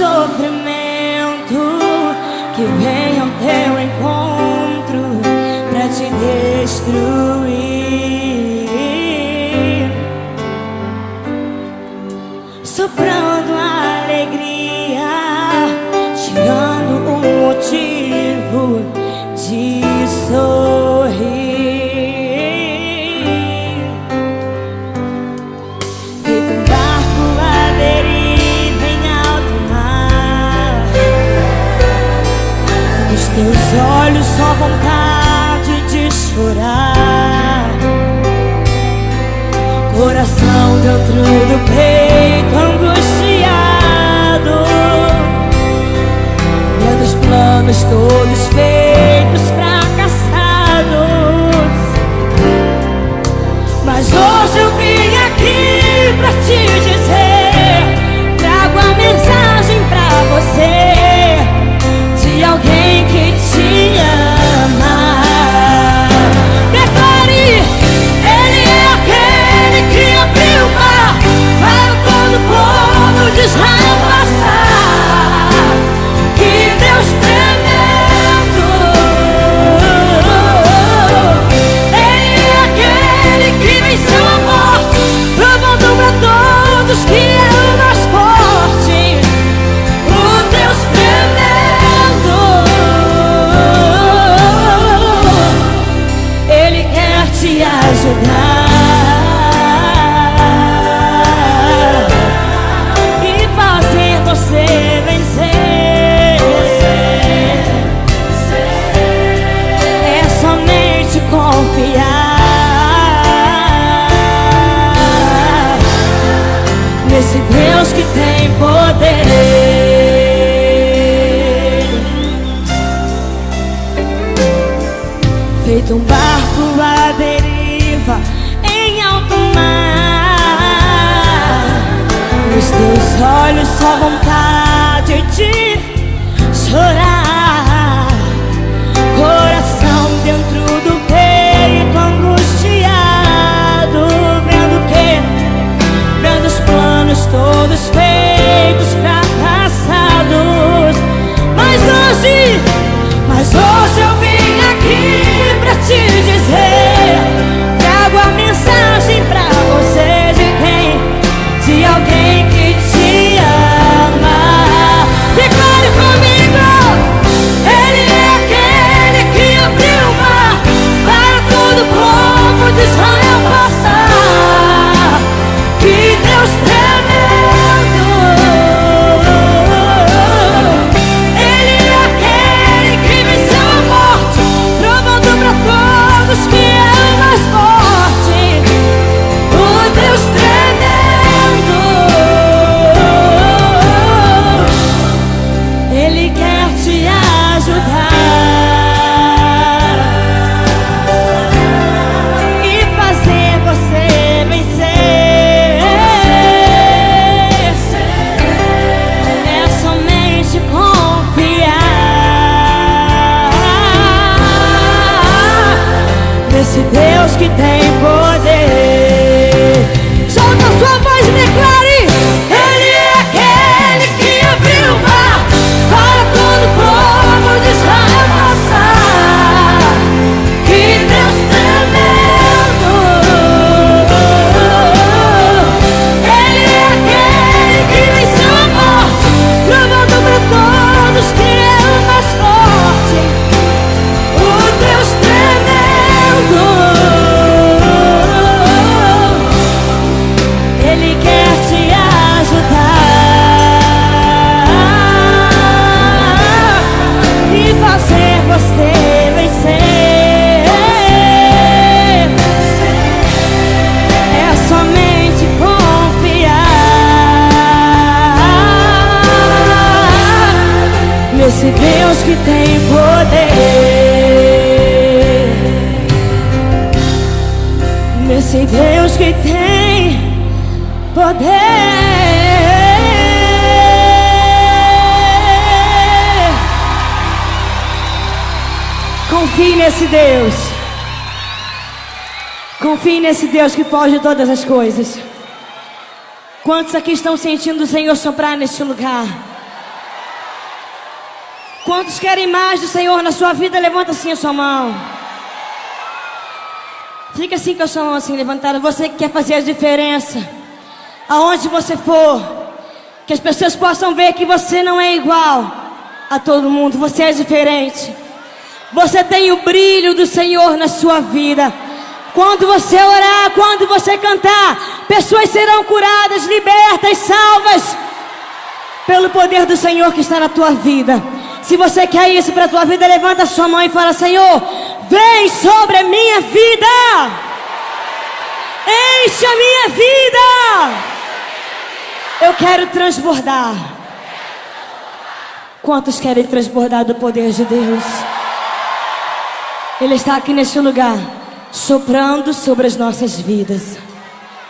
sofrimento que vem ao teu encontro pra te destruir, soprando a alegria, tirando o motivo de sorrir. Feito um barco à deriva em alto mar, nos teus olhos só vontade de chorar, coração dentro do peito angustiado, vendo os planos todos feitos, fracassados. Mas hoje eu vim aqui pra te dizer, trago a mensagem pra você de alguém que te ama. Declare, ele é aquele que abriu o mar para todo o povo de Israel passar. Que Deus tremendo, ele é aquele que venceu a morte, provando pra todos que é o mais forte. O Deus tremendo, ele quer te ajudar e fazer você vencer. É somente confiar nesse Deus que tem poder. Feito um barco à deriva em alto mar, nos teus olhos só vontade de chorar, coração dentro do peito angustiado, vendo os planos todos feitos, fracassados. Mas hoje eu vim aqui pra te dizer, trago a mensagem pra você de quem? De alguém que te ama. Declare comigo, ele é aquele que abriu o mar para todo o povo de Israel passar. Que Deus tremendo, ele é aquele que venceu a morte, provando pra todos que é o mais forte. O Deus tremendo, ele quer te ajudar e fazer você vencer. É somente confiar nesse Deus que tem poder. Solta a sua voz e declare, ele é aquele que abriu o mar para todo o povo de Israel passar. Que Deus tremendo, ele é aquele que venceu a morte, provando pra todos que é o mais forte. O Deus tremendo, ele quer te ajudar e fazer você vencer. É somente confiar nesse Deus que tem poder, nesse Deus que tem poder. Confie nesse Deus. Confie nesse Deus que pode todas as coisas. Quantos aqui estão sentindo o Senhor soprar neste lugar? Quantos querem mais do Senhor na sua vida? Levanta assim a sua mão. Fica assim com a sua mão assim levantada. Você que quer fazer a diferença, aonde você for, que as pessoas possam ver que você não é igual a todo mundo. Você é diferente. Você tem o brilho do Senhor na sua vida. Quando você orar, quando você cantar, pessoas serão curadas, libertas, salvas pelo poder do Senhor que está na tua vida. Se você quer isso para a tua vida, levanta a sua mão e fala: Senhor, vem sobre a minha vida, enche a minha vida. Eu quero transbordar. Quantos querem transbordar do poder de Deus? Ele está aqui neste lugar, soprando sobre as nossas vidas.